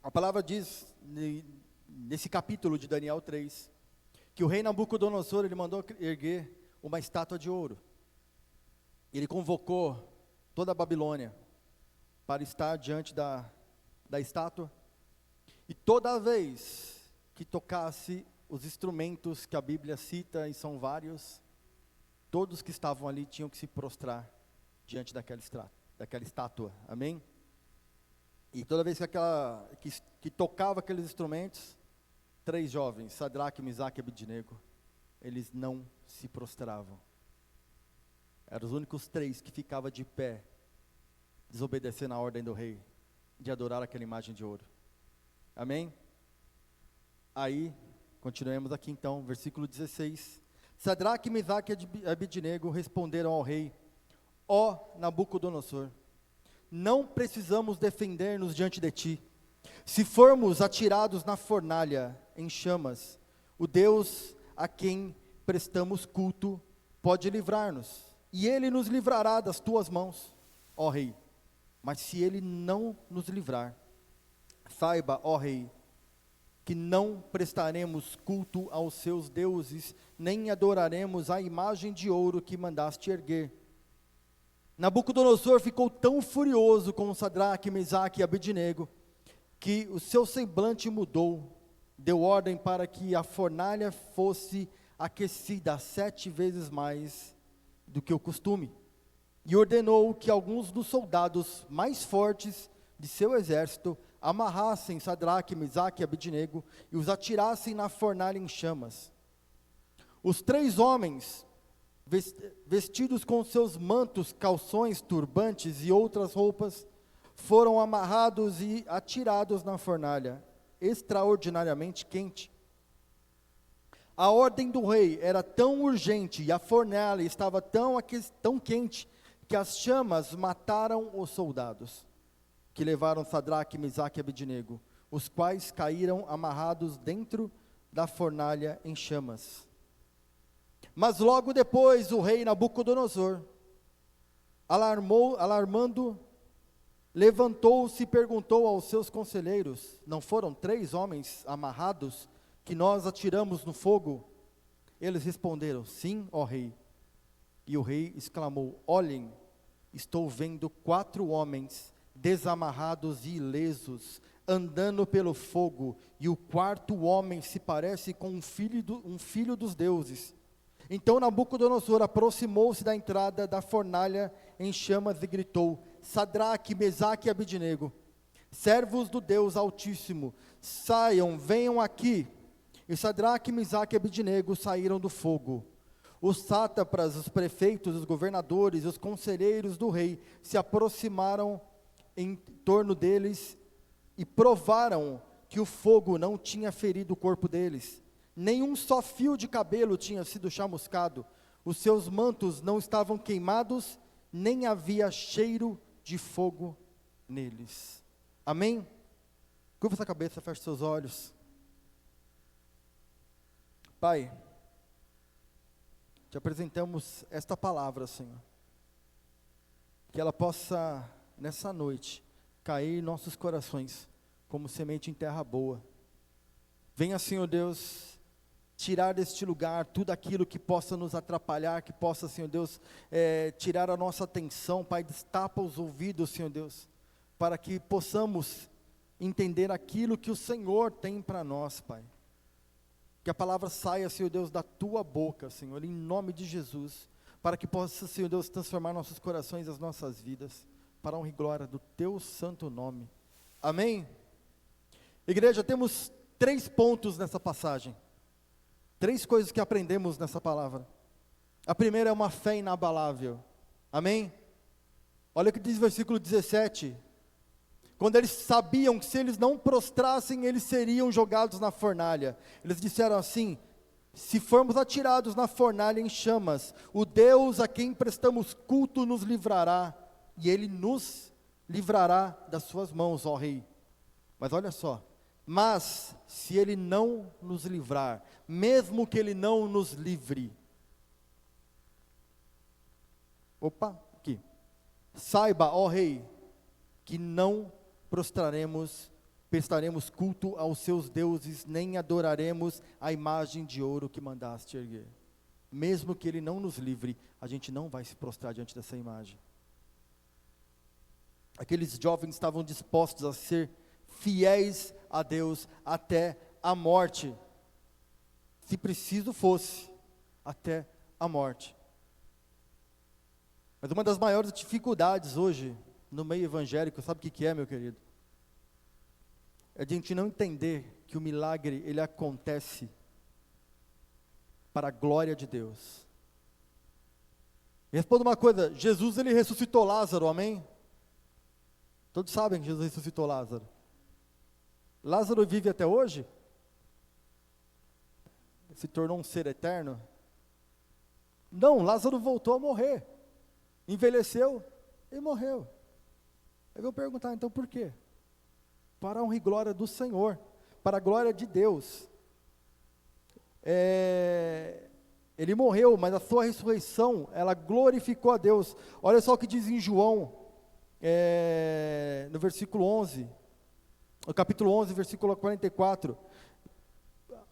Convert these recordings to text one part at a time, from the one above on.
A palavra diz, nesse capítulo de Daniel 3, que o rei Nabucodonosor, ele mandou erguer uma estátua de ouro. Ele convocou toda a Babilônia para estar diante da estátua, e toda vez que tocasse os instrumentos que a Bíblia cita, e são vários, todos que estavam ali tinham que se prostrar diante daquela estátua, amém? E toda vez que tocava aqueles instrumentos, 3 jovens, Sadraque, Mesaque e Abednego, eles não se prostravam. Eram os únicos 3 que ficavam de pé, desobedecendo a ordem do rei, de adorar aquela imagem de ouro. Amém? Aí, continuemos aqui então, versículo 16. Sadraque, Mesaque e Abednego responderam ao rei: ó Nabucodonosor, não precisamos defender-nos diante de ti. Se formos atirados na fornalha em chamas, o Deus a quem prestamos culto pode livrar-nos, e ele nos livrará das tuas mãos, ó rei. Mas se ele não nos livrar, saiba, ó rei, que não prestaremos culto aos seus deuses, nem adoraremos a imagem de ouro que mandaste erguer. Nabucodonosor ficou tão furioso com Sadraque, Mesaque e Abednego, que o seu semblante mudou, deu ordem para que a fornalha fosse aquecida 7 vezes mais do que o costume, e ordenou que alguns dos soldados mais fortes de seu exército amarrassem Sadraque, Mesaque e Abednego e os atirassem na fornalha em chamas. Os 3 homens, vestidos com seus mantos, calções, turbantes e outras roupas, foram amarrados e atirados na fornalha, extraordinariamente quente. A ordem do rei era tão urgente e a fornalha estava tão quente, que as chamas mataram os soldados, que levaram Sadraque, Mesaque e Abednego, os quais caíram amarrados dentro da fornalha em chamas. Mas logo depois o rei Nabucodonosor, alarmando, levantou-se e perguntou aos seus conselheiros: não foram 3 homens amarrados que nós atiramos no fogo? Eles responderam: sim, ó rei. E o rei exclamou: olhem, estou vendo 4 homens desamarrados e ilesos, andando pelo fogo, e o 4º homem se parece com um filho dos deuses. Então Nabucodonosor aproximou-se da entrada da fornalha em chamas e gritou: Sadraque, Mesaque e Abednego, servos do Deus Altíssimo, saiam, venham aqui. E Sadraque, Mesaque e Abednego saíram do fogo. Os sátrapas, os prefeitos, os governadores, os conselheiros do rei se aproximaram em torno deles e provaram que o fogo não tinha ferido o corpo deles. Nenhum só fio de cabelo tinha sido chamuscado. Os seus mantos não estavam queimados, nem havia cheiro de fogo neles. Amém? Curva sua cabeça, feche seus olhos. Pai, te apresentamos esta palavra, Senhor, que ela possa, nessa noite, cair em nossos corações, como semente em terra boa. Venha, Senhor Deus, tirar deste lugar tudo aquilo que possa nos atrapalhar, que possa, Senhor Deus, tirar a nossa atenção. Pai, destapa os ouvidos, Senhor Deus, para que possamos entender aquilo que o Senhor tem para nós, Pai. Que a palavra saia, Senhor Deus, da Tua boca, Senhor, em nome de Jesus, para que possa, Senhor Deus, transformar nossos corações e as nossas vidas, para a honra e glória do Teu santo nome. Amém? Igreja, temos 3 pontos nessa passagem, 3 coisas que aprendemos nessa palavra. A primeira é uma fé inabalável. Amém? Olha o que diz o versículo 17. Quando eles sabiam que se eles não prostrassem, eles seriam jogados na fornalha. Eles disseram assim: se formos atirados na fornalha em chamas, o Deus a quem prestamos culto nos livrará, e Ele nos livrará das suas mãos, ó rei. Mas olha só, mas se Ele não nos livrar, mesmo que Ele não nos livre, saiba, ó rei, que não prostraremos prestaremos culto aos seus deuses, nem adoraremos a imagem de ouro que mandaste erguer. Mesmo que Ele não nos livre, a gente não vai se prostrar diante dessa imagem. Aqueles jovens estavam dispostos a ser fiéis a Deus até a morte, se preciso fosse, até a morte. Mas uma das maiores dificuldades hoje, no meio evangélico, sabe o que é, meu querido? É de a gente não entender que o milagre, ele acontece para a glória de Deus. Responda uma coisa, Jesus, ele ressuscitou Lázaro, amém? Todos sabem que Jesus ressuscitou Lázaro. Lázaro vive até hoje? Se tornou um ser eterno? Não, Lázaro voltou a morrer. Envelheceu e morreu. Eu vou perguntar, então por quê? Para a honra e glória do Senhor, para a glória de Deus. Ele morreu, mas a sua ressurreição, ela glorificou a Deus. Olha só o que diz em João, no versículo 11, no capítulo 11, versículo 44.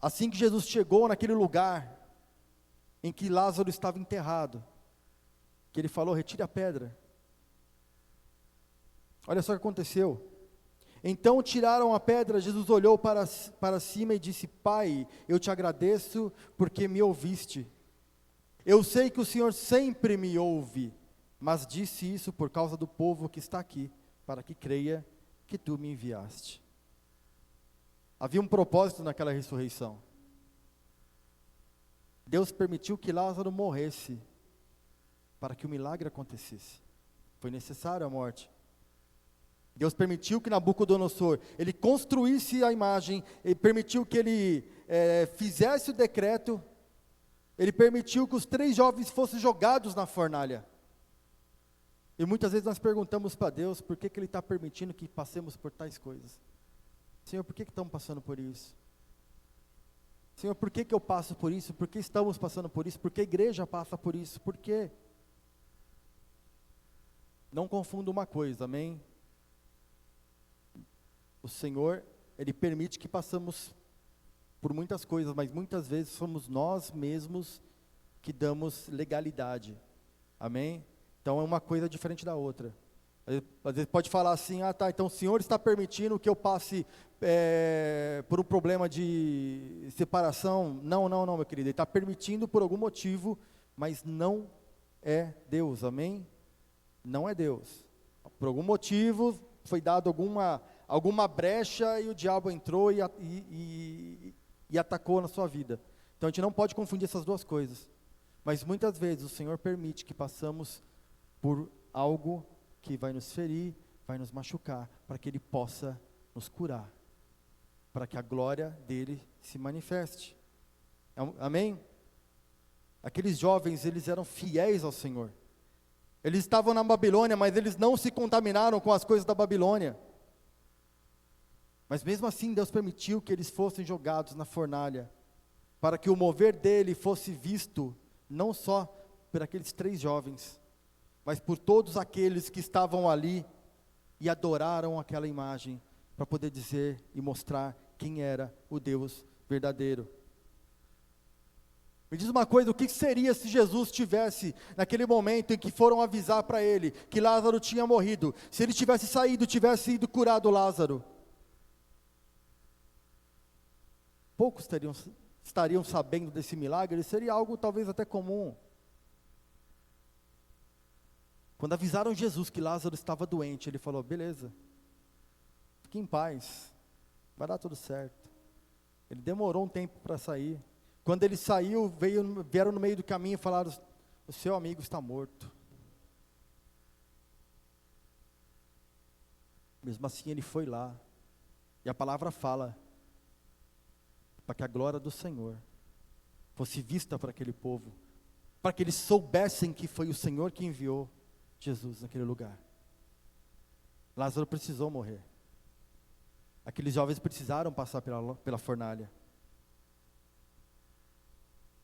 Assim que Jesus chegou naquele lugar em que Lázaro estava enterrado, que ele falou, retire a pedra. Olha só o que aconteceu. Então tiraram a pedra, Jesus olhou para cima e disse, Pai, eu te agradeço porque me ouviste. Eu sei que o Senhor sempre me ouve, mas disse isso por causa do povo que está aqui, para que creia que tu me enviaste. Havia um propósito naquela ressurreição. Deus permitiu que Lázaro morresse, para que o milagre acontecesse. Foi necessária a morte. Deus permitiu que Nabucodonosor, ele construísse a imagem, ele permitiu que ele fizesse o decreto, ele permitiu que os 3 jovens fossem jogados na fornalha. E muitas vezes nós perguntamos para Deus, por que Ele está permitindo que passemos por tais coisas? Senhor, por que estamos passando por isso? Senhor, por que eu passo por isso? Por que estamos passando por isso? Por que a igreja passa por isso? Por quê? Não confunda uma coisa, amém? O Senhor, Ele permite que passamos por muitas coisas, mas muitas vezes somos nós mesmos que damos legalidade, amém? Então é uma coisa diferente da outra. Às vezes pode falar assim, tá, então o Senhor está permitindo que eu passe por um problema de separação. Não, meu querido, Ele está permitindo por algum motivo, mas não é Deus, amém? Não é Deus. Por algum motivo foi dado alguma brecha e o diabo entrou e atacou na sua vida. Então a gente não pode confundir essas duas coisas. Mas muitas vezes o Senhor permite que passamos por algo que vai nos ferir, vai nos machucar, para que Ele possa nos curar, para que a glória dEle se manifeste. Amém? Aqueles jovens, eles eram fiéis ao Senhor. Eles estavam na Babilônia, mas eles não se contaminaram com as coisas da Babilônia. Mas mesmo assim, Deus permitiu que eles fossem jogados na fornalha, para que o mover dele fosse visto, não só por aqueles 3 jovens, mas por todos aqueles que estavam ali e adoraram aquela imagem, para poder dizer e mostrar quem era o Deus verdadeiro. Me diz uma coisa, o que seria se Jesus tivesse, naquele momento em que foram avisar para ele, que Lázaro tinha morrido, se ele tivesse saído, tivesse ido curado Lázaro? Poucos estariam sabendo desse milagre, seria algo talvez até comum. Quando avisaram Jesus que Lázaro estava doente, ele falou, beleza, fique em paz, vai dar tudo certo. Ele demorou um tempo para sair. Quando ele saiu, vieram no meio do caminho e falaram, o seu amigo está morto. Mesmo assim ele foi lá, e a palavra fala, para que a glória do Senhor fosse vista para aquele povo, para que eles soubessem que foi o Senhor que enviou Jesus naquele lugar. Lázaro precisou morrer. Aqueles jovens precisaram passar pela fornalha.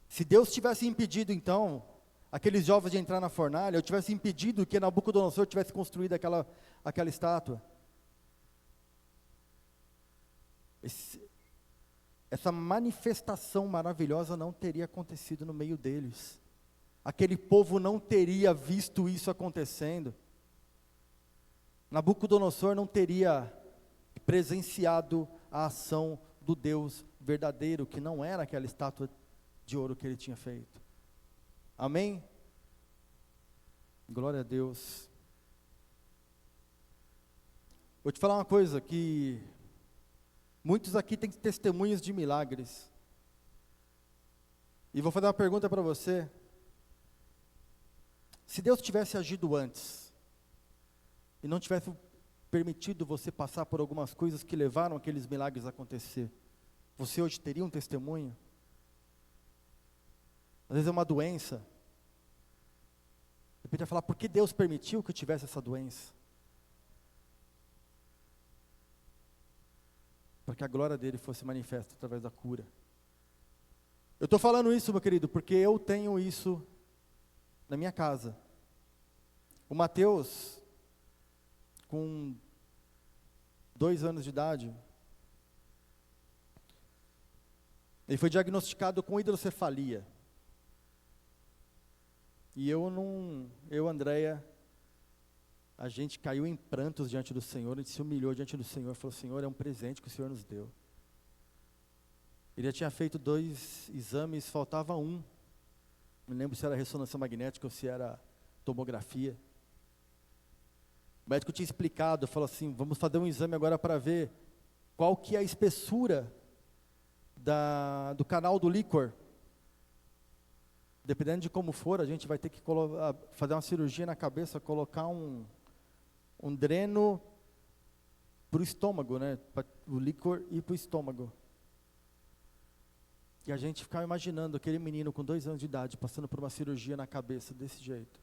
Se Deus tivesse impedido então, aqueles jovens de entrar na fornalha, ou tivesse impedido que Nabucodonosor tivesse construído aquela estátua, essa manifestação maravilhosa não teria acontecido no meio deles. Aquele povo não teria visto isso acontecendo. Nabucodonosor não teria presenciado a ação do Deus verdadeiro, que não era aquela estátua de ouro que ele tinha feito. Amém? Glória a Deus. Vou te falar uma coisa, que muitos aqui têm testemunhos de milagres. E vou fazer uma pergunta para você. Se Deus tivesse agido antes, e não tivesse permitido você passar por algumas coisas que levaram aqueles milagres a acontecer, você hoje teria um testemunho? Às vezes é uma doença. Você podia falar, por que Deus permitiu que eu tivesse essa doença? Para que a glória dele fosse manifesta através da cura. Eu estou falando isso, meu querido, porque eu tenho isso na minha casa. O Mateus, com 2 anos de idade, ele foi diagnosticado com hidrocefalia. E eu, Andréia, a gente caiu em prantos diante do Senhor, a gente se humilhou diante do Senhor, falou, Senhor, é um presente que o Senhor nos deu. Ele já tinha feito 2 exames, faltava um. Não lembro se era ressonância magnética ou se era tomografia. O médico tinha explicado, falou assim, vamos fazer um exame agora para ver qual que é a espessura do canal do líquor. Dependendo de como for, a gente vai ter que fazer uma cirurgia na cabeça, colocar um dreno para o estômago, né? Para o líquor ir para o estômago. E a gente ficava imaginando aquele menino com 2 anos de idade, passando por uma cirurgia na cabeça desse jeito.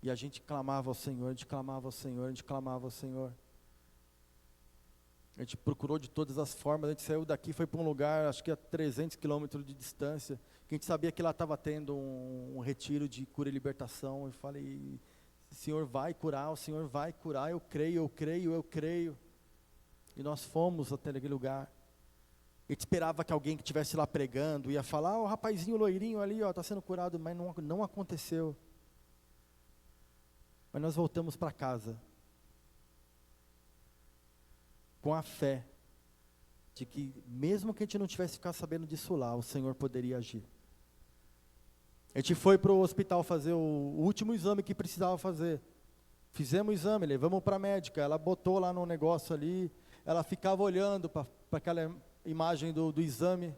E a gente clamava ao Senhor, a gente clamava ao Senhor, a gente clamava ao Senhor. A gente procurou de todas as formas, a gente saiu daqui, foi para um lugar, acho que a 300 quilômetros de distância, que a gente sabia que lá estava tendo um retiro de cura e libertação. Eu falei, o Senhor vai curar, o Senhor vai curar, eu creio, eu creio, eu creio. E nós fomos até aquele lugar. A gente esperava que alguém que estivesse lá pregando ia falar, o rapazinho loirinho ali, está sendo curado, mas não aconteceu. Mas nós voltamos para casa com a fé de que mesmo que a gente não tivesse ficado sabendo disso lá, o Senhor poderia agir. A gente foi para o hospital fazer o último exame que precisava fazer. Fizemos o exame, levamos para a médica, ela botou lá no negócio ali, ela ficava olhando para aquela imagem do exame.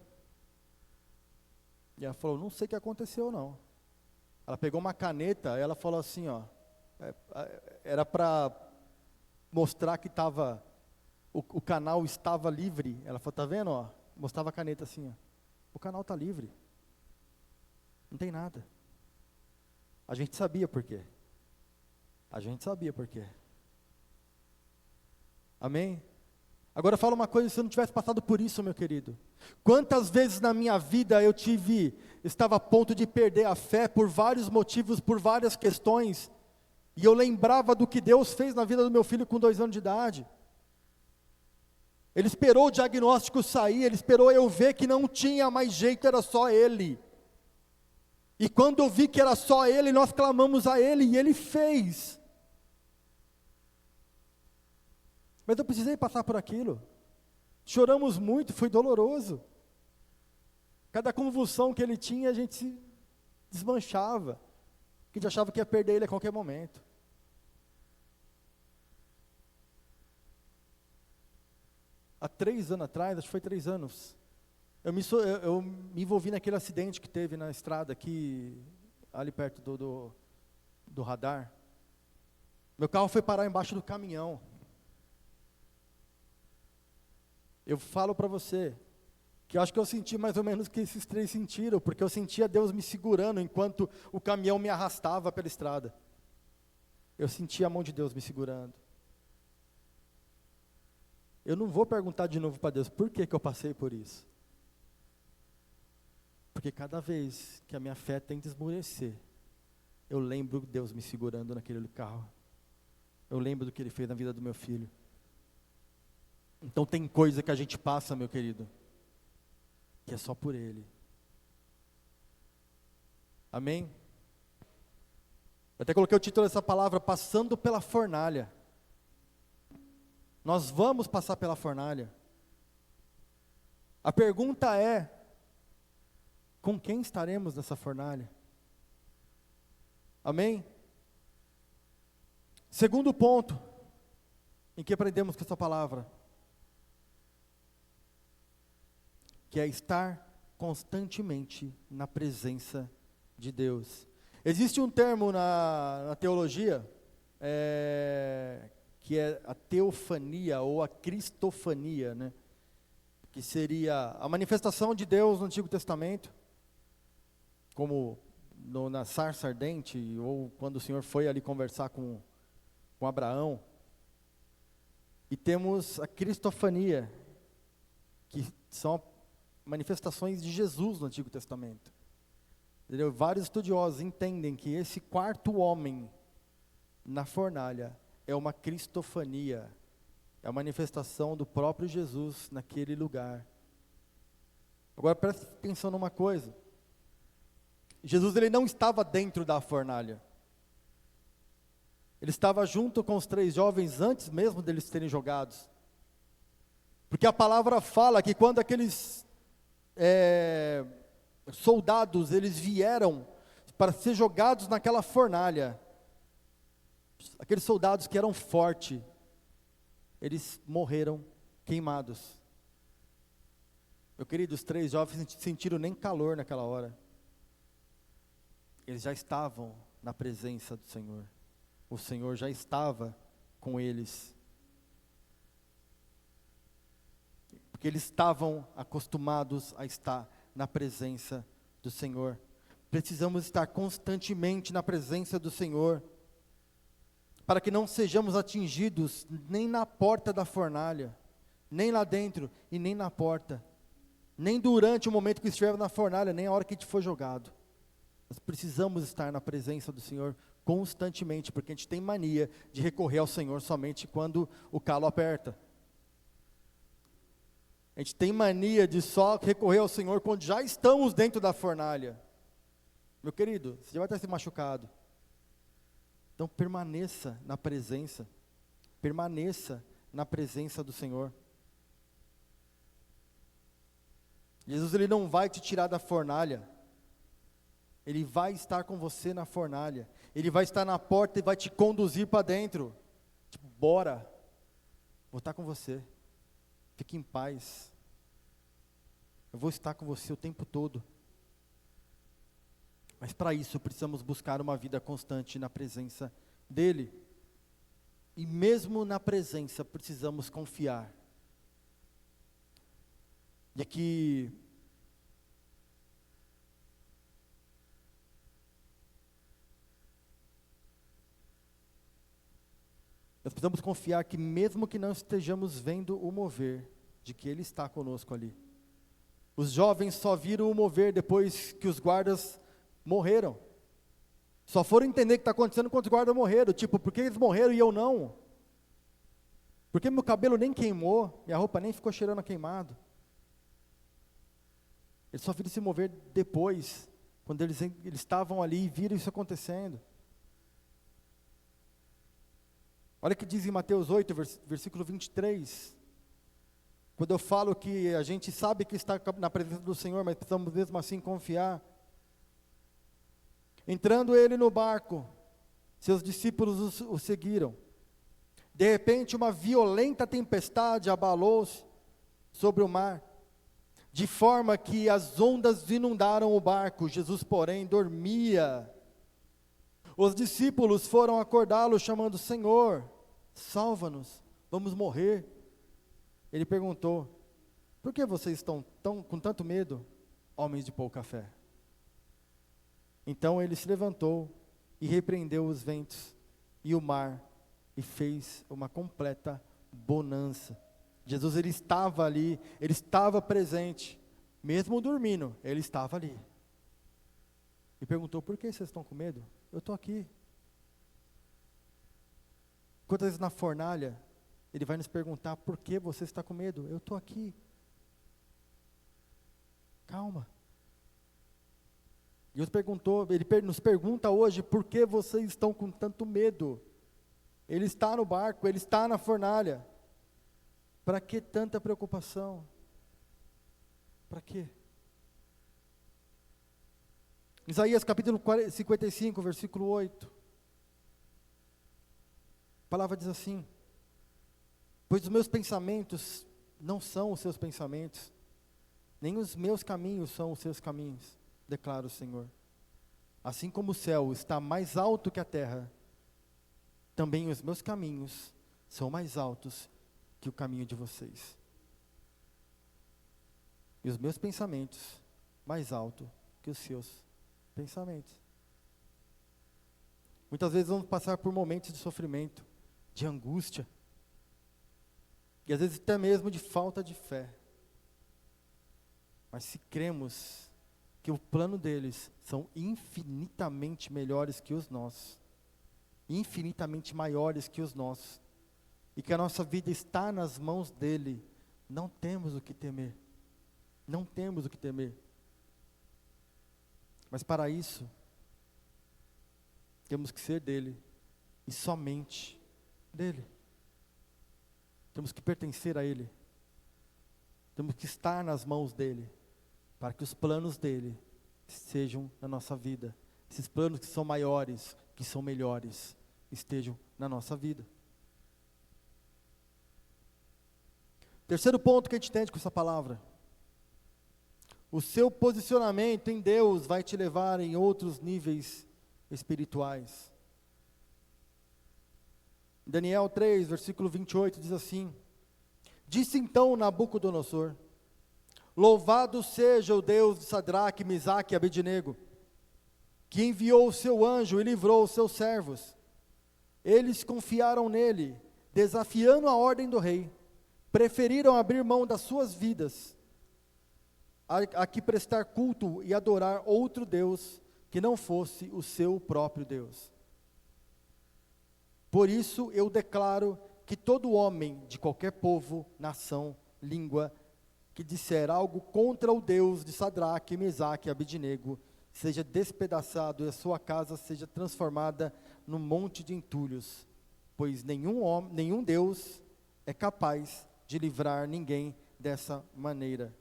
E ela falou, não sei o que aconteceu não. Ela pegou uma caneta, ela falou assim, era para mostrar que estava... O canal estava livre. Ela falou, está vendo? Mostrava a caneta assim. O canal está livre. Não tem nada. A gente sabia por quê. A gente sabia por quê. Amém? Agora fala uma coisa, se eu não tivesse passado por isso, meu querido. Quantas vezes na minha vida eu estava a ponto de perder a fé por vários motivos, por várias questões. E eu lembrava do que Deus fez na vida do meu filho com 2 anos de idade. Ele esperou o diagnóstico sair, ele esperou eu ver que não tinha mais jeito, era só ele. E quando eu vi que era só ele, nós clamamos a ele e ele fez. Mas eu precisei passar por aquilo. Choramos muito, foi doloroso. Cada convulsão que ele tinha, a gente se desmanchava. A gente achava que ia perder ele a qualquer momento. Há 3 anos atrás, acho que foi 3 anos, eu me envolvi naquele acidente que teve na estrada aqui, ali perto do radar. Meu carro foi parar embaixo do caminhão. Eu falo para você, que eu acho que eu senti mais ou menos o que esses 3 sentiram, porque eu sentia Deus me segurando enquanto o caminhão me arrastava pela estrada. Eu sentia a mão de Deus me segurando. Eu não vou perguntar de novo para Deus, por que eu passei por isso? Porque cada vez que a minha fé tenta esmorecer, eu lembro Deus me segurando naquele carro. Eu lembro do que Ele fez na vida do meu filho. Então tem coisa que a gente passa, meu querido, que é só por Ele. Amém? Eu até coloquei o título dessa palavra, passando pela fornalha. Nós vamos passar pela fornalha. A pergunta é, com quem estaremos nessa fornalha? Amém? Segundo ponto, em que aprendemos com essa palavra, que é estar constantemente na presença de Deus. Existe um termo na teologia, que é a teofania ou a cristofania, né? Que seria a manifestação de Deus no Antigo Testamento, como na sarça ardente, ou quando o Senhor foi ali conversar com Abraão. E temos a cristofania, que são manifestações de Jesus no Antigo Testamento. Entendeu? Vários estudiosos entendem que esse quarto homem na fornalha é uma cristofania, é a manifestação do próprio Jesus naquele lugar. Agora preste atenção numa coisa. Jesus, ele não estava dentro da fornalha. Ele estava junto com os 3 jovens antes mesmo deles serem jogados. Porque a palavra fala que quando aqueles soldados, eles vieram para ser jogados naquela fornalha, aqueles soldados que eram fortes, eles morreram queimados. Meu querido, os 3 jovens não sentiram nem calor naquela hora. Eles já estavam na presença do Senhor. O Senhor já estava com eles. Porque eles estavam acostumados a estar na presença do Senhor. Precisamos estar constantemente na presença do Senhor, para que não sejamos atingidos nem na porta da fornalha, nem lá dentro e nem na porta, nem durante o momento que estiver na fornalha, nem a hora que a gente for jogado. Nós precisamos estar na presença do Senhor constantemente, porque a gente tem mania de recorrer ao Senhor somente quando o calo aperta. A gente tem mania de só recorrer ao Senhor quando já estamos dentro da fornalha. Meu querido, você já vai estar se machucado. Então permaneça na presença do Senhor. Jesus, ele não vai te tirar da fornalha. Ele vai estar com você na fornalha. Ele vai estar na porta e vai te conduzir para dentro. Tipo, bora, vou estar com você. Fique em paz. Eu vou estar com você o tempo todo. Mas para isso precisamos buscar uma vida constante na presença dEle. E mesmo na presença precisamos confiar. De que nós precisamos confiar que mesmo que não estejamos vendo o mover, de que Ele está conosco ali. Os jovens só viram o mover depois que os guardas morreram. Só foram entender o que está acontecendo quando os guardas morreram. Tipo, por que eles morreram e eu não? Por que meu cabelo nem queimou, minha roupa nem ficou cheirando a queimado? Eles só viram se mover depois, quando eles estavam ali e viram isso acontecendo. Olha o que diz em Mateus 8, versículo 23. Quando eu falo que a gente sabe que está na presença do Senhor, mas precisamos mesmo assim confiar. Entrando ele no barco, seus discípulos o seguiram. De repente uma violenta tempestade abalou-se sobre o mar, de forma que as ondas inundaram o barco. Jesus, porém, dormia. Os discípulos foram acordá-lo, chamando: Senhor, salva-nos, vamos morrer. Ele perguntou: por que vocês estão com tanto medo, homens de pouca fé? Então ele se levantou e repreendeu os ventos e o mar, e fez uma completa bonança. Jesus, ele estava ali, ele estava presente, mesmo dormindo, ele estava ali. E perguntou: por que vocês estão com medo? Eu estou aqui. Quantas vezes na fornalha Ele vai nos perguntar: por que você está com medo? Eu estou aqui. Calma. Deus perguntou, Ele nos pergunta hoje: por que vocês estão com tanto medo? Ele está no barco, Ele está na fornalha. Para que tanta preocupação? Para quê? Isaías capítulo 55, versículo 8. A palavra diz assim: pois os meus pensamentos não são os seus pensamentos, nem os meus caminhos são os seus caminhos, declara o Senhor. Assim como o céu está mais alto que a terra, também os meus caminhos são mais altos que o caminho de vocês. E os meus pensamentos mais alto que os seus pensamentos. Muitas vezes vamos passar por momentos de sofrimento, de angústia, e às vezes até mesmo de falta de fé. Mas se cremos que o plano deles são infinitamente melhores que os nossos, infinitamente maiores que os nossos, e que a nossa vida está nas mãos dele, não temos o que temer. Não temos o que temer. Mas para isso, temos que ser dele, e somente dele. Temos que pertencer a ele. Temos que estar nas mãos dele, para que os planos dele estejam na nossa vida. Esses planos que são maiores, que são melhores, estejam na nossa vida. Terceiro ponto que a gente entende com essa palavra: o seu posicionamento em Deus vai te levar em outros níveis espirituais. Daniel 3, versículo 28 diz assim: disse então Nabucodonosor: louvado seja o Deus de Sadraque, Mesaque e Abednego, que enviou o seu anjo e livrou os seus servos. Eles confiaram nele, desafiando a ordem do rei. Preferiram abrir mão das suas vidas, a que prestar culto e adorar outro Deus, que não fosse o seu próprio Deus. Por isso eu declaro que todo homem de qualquer povo, nação, língua, que disser algo contra o Deus de Sadraque, Mesaque e Abednego, seja despedaçado e a sua casa seja transformada num monte de entulhos, pois nenhum Deus é capaz de livrar ninguém dessa maneira.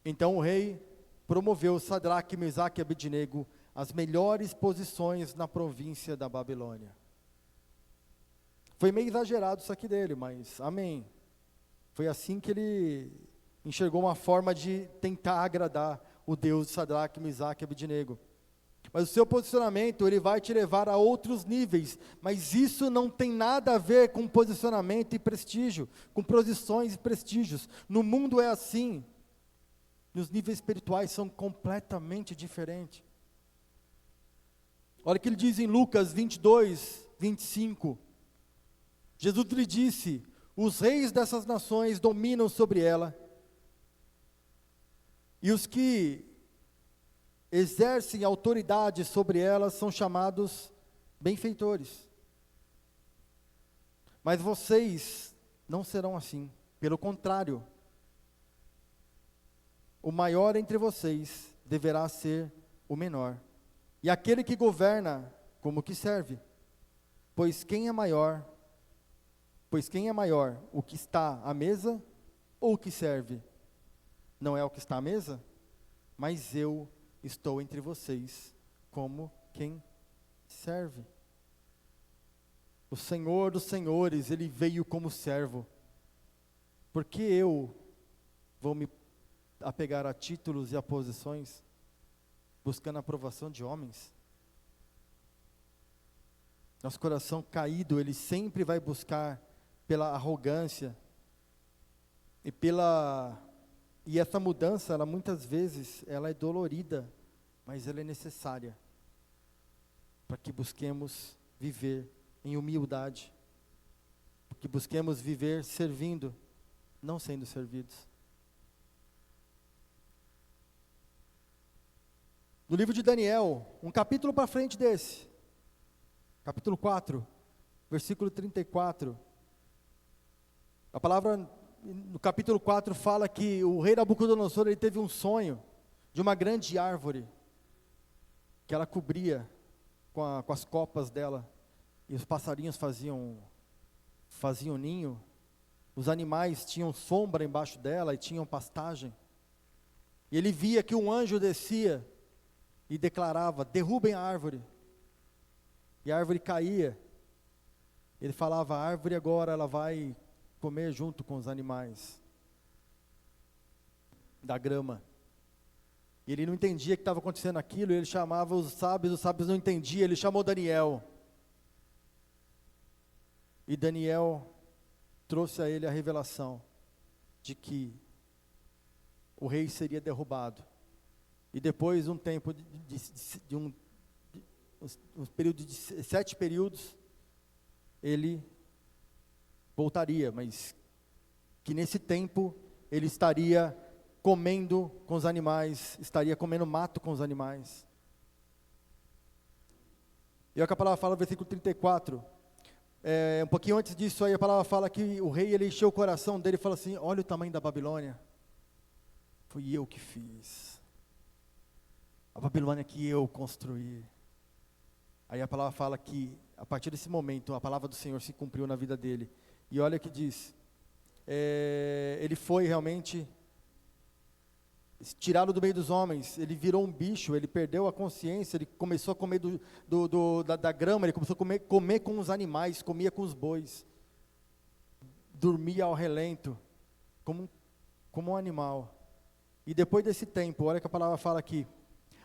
Então o rei promoveu Sadraque, Mesaque e Abednego às melhores posições na província da Babilônia. Foi meio exagerado isso aqui dele, mas amém. Foi assim que ele enxergou uma forma de tentar agradar o Deus de Sadraque, Mesaque e Abednego. Mas o seu posicionamento, ele vai te levar a outros níveis, mas isso não tem nada a ver com posicionamento e prestígio, com posições e prestígios. No mundo é assim, nos níveis espirituais são completamente diferentes. Olha o que ele diz em Lucas 22, 25. Jesus lhe disse: os reis dessas nações dominam sobre ela, e os que exercem autoridade sobre elas são chamados benfeitores. Mas vocês não serão assim. Pelo contrário, o maior entre vocês deverá ser o menor, e aquele que governa como que serve. Pois quem é maior, o que está à mesa ou o que serve? Não é o que está à mesa? Mas eu estou entre vocês como quem serve. O Senhor dos senhores, ele veio como servo. Porque eu vou me apegar a títulos e a posições, buscando a aprovação de homens? Nosso coração caído, ele sempre vai buscar pela arrogância e essa mudança, ela muitas vezes, ela é dolorida, mas ela é necessária para que busquemos viver em humildade, para que busquemos viver servindo, não sendo servidos. No livro de Daniel, um capítulo para frente desse, capítulo 4, versículo 34, A palavra no capítulo 4 fala que o rei Nabucodonosor, ele teve um sonho de uma grande árvore, que ela cobria com as copas dela, e os passarinhos faziam ninho, os animais tinham sombra embaixo dela e tinham pastagem. E ele via que um anjo descia e declarava: derrubem a árvore. E a árvore caía. Ele falava: a árvore agora ela vai comer junto com os animais da grama. E ele não entendia o que estava acontecendo aquilo, e ele chamava os sábios não entendiam, ele chamou Daniel. E Daniel trouxe a ele a revelação de que o rei seria derrubado. E depois um tempo um período de 7 períodos, ele voltaria, mas que nesse tempo ele estaria comendo com os animais, estaria comendo mato com os animais. E é o que a palavra fala no versículo 34, um pouquinho antes disso aí, a palavra fala que o rei, ele encheu o coração dele e falou assim: olha o tamanho da Babilônia, fui eu que fiz, a Babilônia que eu construí. Aí a palavra fala que, a partir desse momento, a palavra do Senhor se cumpriu na vida dele, e olha o que diz, ele foi realmente tirado do meio dos homens, ele virou um bicho, ele perdeu a consciência, ele começou a comer da grama, ele começou a comer com os animais, comia com os bois, dormia ao relento, como um animal. E depois desse tempo, olha que a palavra fala aqui: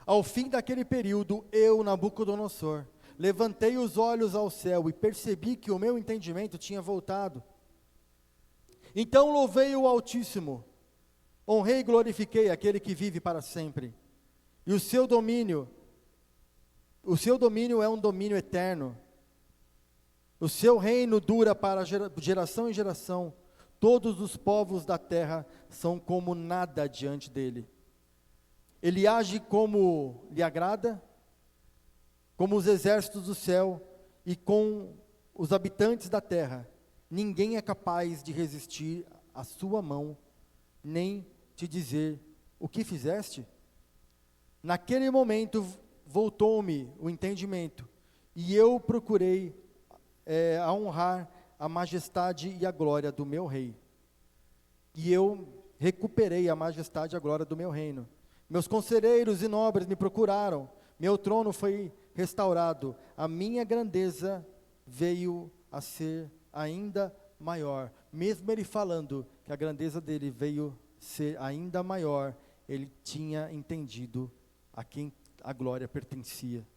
ao fim daquele período, eu, Nabucodonosor, levantei os olhos ao céu e percebi que o meu entendimento tinha voltado. Então louvei o Altíssimo, honrei e glorifiquei aquele que vive para sempre. E o seu domínio é um domínio eterno. O seu reino dura para geração em geração. Todos os povos da terra são como nada diante dele. Ele age como lhe agrada, como os exércitos do céu e com os habitantes da terra. Ninguém é capaz de resistir à sua mão, nem te dizer: o que fizeste? Naquele momento voltou-me o entendimento, e eu procurei a honrar a majestade e a glória do meu rei. E eu recuperei a majestade e a glória do meu reino. Meus conselheiros e nobres me procuraram, meu trono foi restaurado, a minha grandeza veio a ser ainda maior. Mesmo ele falando que a grandeza dele veio ser ainda maior, ele tinha entendido a quem a glória pertencia.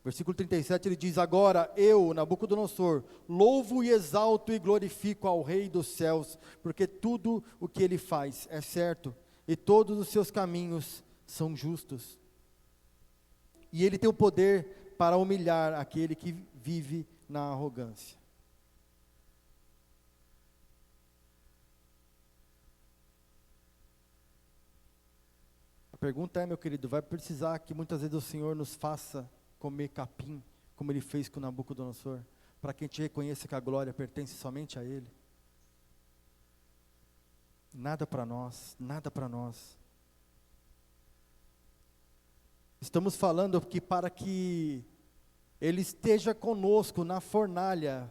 Versículo 37, ele diz: agora eu, Nabucodonosor, louvo e exalto e glorifico ao Rei dos céus, porque tudo o que ele faz é certo, e todos os seus caminhos são justos. E ele tem o poder para humilhar aquele que vive na arrogância. A pergunta é, meu querido, vai precisar que muitas vezes o Senhor nos faça comer capim, como ele fez com Nabucodonosor, para que a gente reconheça que a glória pertence somente a ele? Nada para nós, nada para nós. Estamos falando que para que ele esteja conosco na fornalha,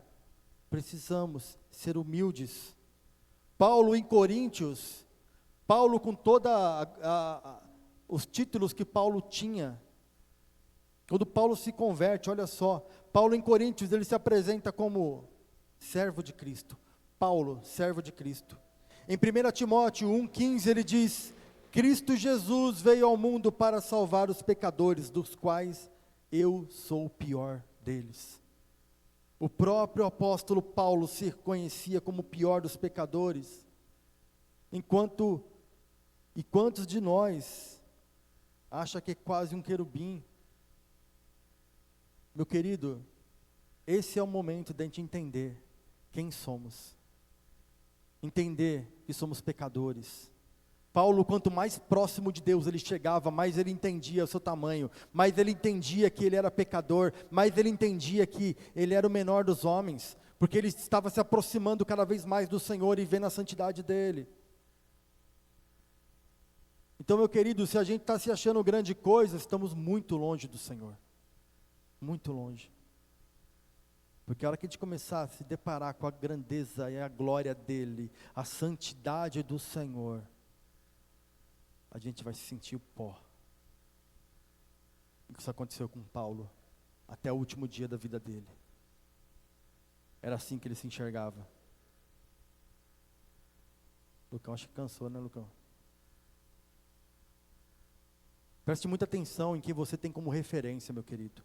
precisamos ser humildes. Paulo em Coríntios, Paulo com toda os títulos que Paulo tinha, quando Paulo se converte, olha só, Paulo em Coríntios, ele se apresenta como servo de Cristo. Paulo, servo de Cristo. Em 1 Timóteo 1,15 ele diz: Cristo Jesus veio ao mundo para salvar os pecadores, dos quais eu sou o pior deles. O próprio apóstolo Paulo se reconhecia como o pior dos pecadores. E quantos de nós acha que é quase um querubim? Meu querido, esse é o momento de a gente entender quem somos. Entender que somos pecadores. Paulo, quanto mais próximo de Deus ele chegava, mais ele entendia o seu tamanho, mais ele entendia que ele era pecador, mais ele entendia que ele era o menor dos homens. porque ele estava se aproximando cada vez mais do Senhor e vendo a santidade dele. Então, meu querido, se a gente está se achando grande coisa, estamos muito longe do Senhor, muito longe. Porque a hora que a gente começar a se deparar com a grandeza e a glória dele, a santidade do Senhor, a gente vai se sentir o pó. Isso aconteceu com Paulo, até o último dia da vida dele. Era assim que ele se enxergava. Lucão, acho que cansou, né, Lucão? Preste muita atenção em quem você tem como referência, meu querido.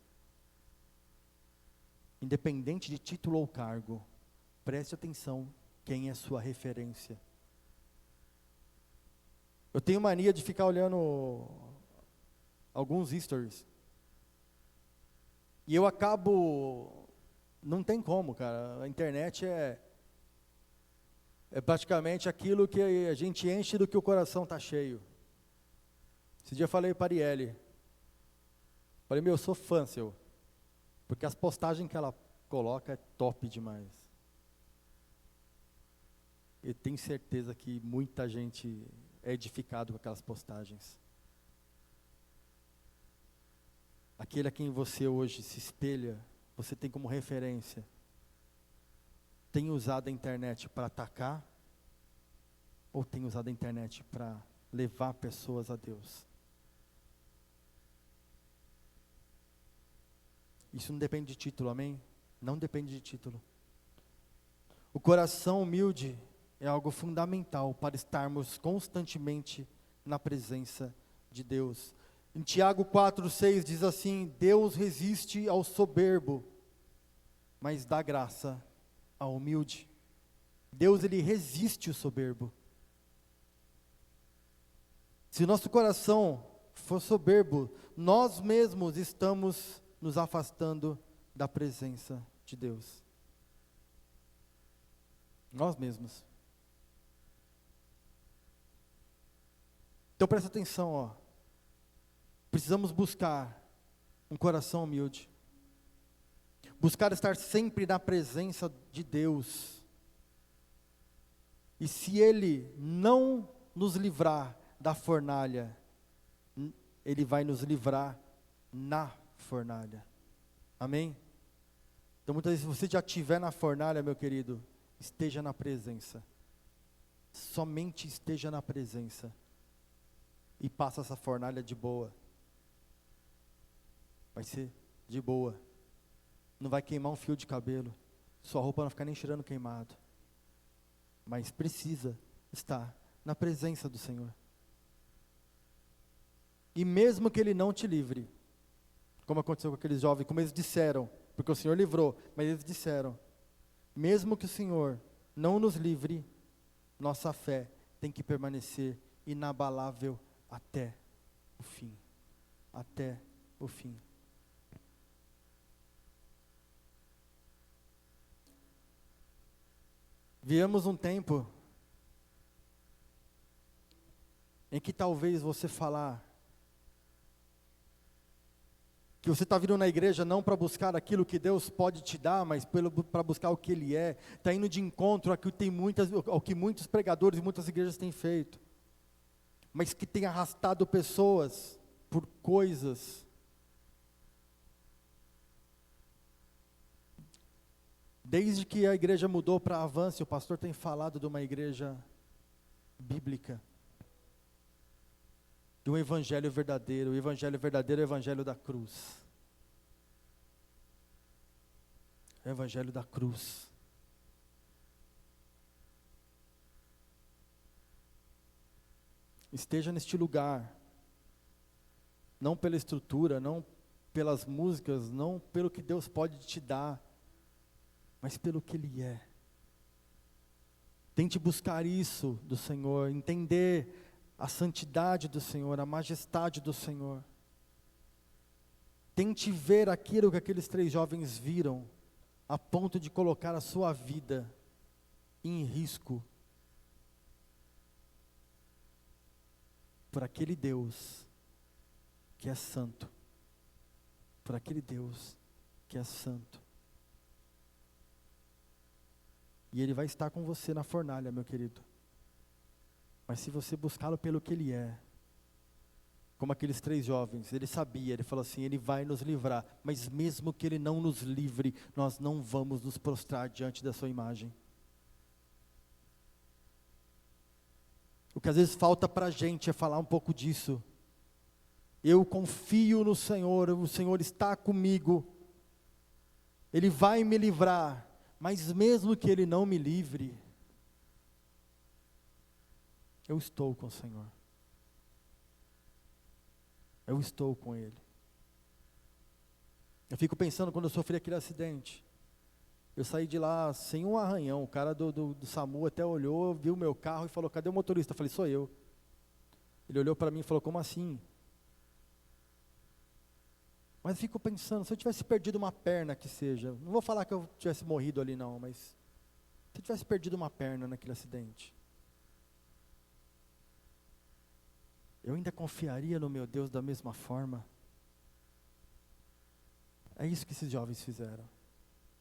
Independente de título ou cargo, preste atenção quem é sua referência. Eu tenho mania de ficar olhando alguns stories. E eu acabo, não tem como, cara, a internet é praticamente aquilo que a gente enche do que o coração está cheio. Esse dia eu falei para a Arielle, falei, eu sou fã seu, porque as postagens que ela coloca é top demais. Eu tenho certeza que muita gente é edificado com aquelas postagens. Aquele a quem você hoje se espelha, você tem como referência, tem usado a internet para atacar, ou tem usado a internet para levar pessoas a Deus? Isso não depende de título, amém? Não depende de título. O coração humilde é algo fundamental para estarmos constantemente na presença de Deus. Em Tiago 4,6 diz assim: Deus resiste ao soberbo, mas dá graça ao humilde. Deus, ele resiste o soberbo. Se nosso coração for soberbo, nós mesmos estamos nos afastando da presença de Deus. Nós mesmos. Então presta atenção, ó. Precisamos buscar um coração humilde. Buscar estar sempre na presença de Deus. E se Ele não nos livrar da fornalha, Ele vai nos livrar na fornalha. Amém? Então muitas vezes, se você já estiver na fornalha, meu querido, esteja na presença. Somente esteja na presença. E passa essa fornalha de boa. Vai ser de boa. Não vai queimar um fio de cabelo. Sua roupa não vai ficar nem cheirando queimado. Mas precisa estar na presença do Senhor. E mesmo que Ele não te livre, como aconteceu com aqueles jovens, como eles disseram, porque o Senhor livrou, mas eles disseram, mesmo que o Senhor não nos livre, nossa fé tem que permanecer inabalável até o fim. Até o fim. Viemos um tempo em que talvez você falar que você está vindo na igreja não para buscar aquilo que Deus pode te dar, mas para buscar o que Ele é, está indo de encontro ao que muitos pregadores e muitas igrejas têm feito, mas que tem arrastado pessoas por coisas. Desde que a igreja mudou para Avance, o pastor tem falado de uma igreja bíblica, de um evangelho verdadeiro. O evangelho verdadeiro é o evangelho da cruz. É o evangelho da cruz. Esteja neste lugar, não pela estrutura, não pelas músicas, não pelo que Deus pode te dar, mas pelo que Ele é. Tente buscar isso do Senhor, entender a santidade do Senhor, a majestade do Senhor. Tente ver aquilo que aqueles 3 jovens viram, a ponto de colocar a sua vida em risco, por aquele Deus que é santo, por aquele Deus que é santo. E Ele vai estar com você na fornalha, meu querido. Mas se você buscá-lo pelo que Ele é, como aqueles 3 jovens, ele sabia, ele falou assim, Ele vai nos livrar, mas mesmo que Ele não nos livre, nós não vamos nos prostrar diante da sua imagem. O que às vezes falta para a gente é falar um pouco disso. Eu confio no Senhor, o Senhor está comigo, Ele vai me livrar, mas mesmo que Ele não me livre, eu estou com o Senhor. Eu estou com Ele. Eu fico pensando quando eu sofri aquele acidente. Eu saí de lá sem um arranhão. O cara do SAMU até olhou, viu o meu carro e falou, cadê o motorista? Eu falei, sou eu. Ele olhou para mim e falou, como assim? Mas eu fico pensando, se eu tivesse perdido uma perna que seja, não vou falar que eu tivesse morrido ali não, mas se eu tivesse perdido uma perna naquele acidente, eu ainda confiaria no meu Deus da mesma forma? É isso que esses jovens fizeram.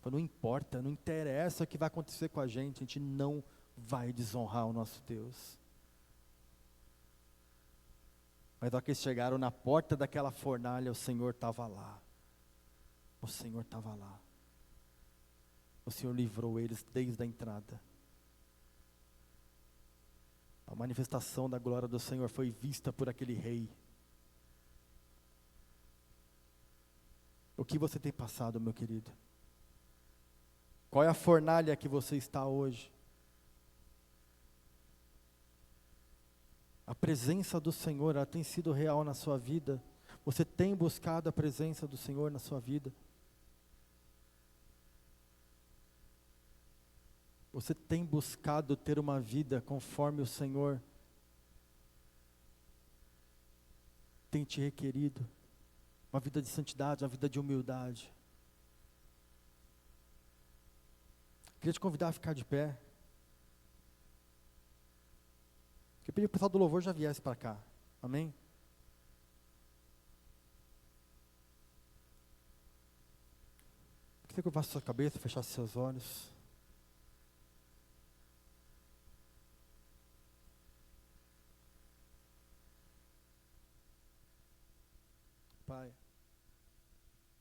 Não importa, não interessa o que vai acontecer com a gente não vai desonrar o nosso Deus. Mas na hora que eles chegaram na porta daquela fornalha, o Senhor estava lá. O Senhor estava lá. O Senhor livrou eles desde a entrada. A manifestação da glória do Senhor foi vista por aquele rei. O que você tem passado, meu querido? Qual é a fornalha que você está hoje? A presença do Senhor, ela tem sido real na sua vida? Você tem buscado a presença do Senhor na sua vida? Você tem buscado ter uma vida conforme o Senhor tem te requerido? Uma vida de santidade, uma vida de humildade. Queria te convidar a ficar de pé. Eu pedi que o pessoal do louvor já viesse para cá. Amém? Queria que eu curvasse sua cabeça, fechasse seus olhos. Pai.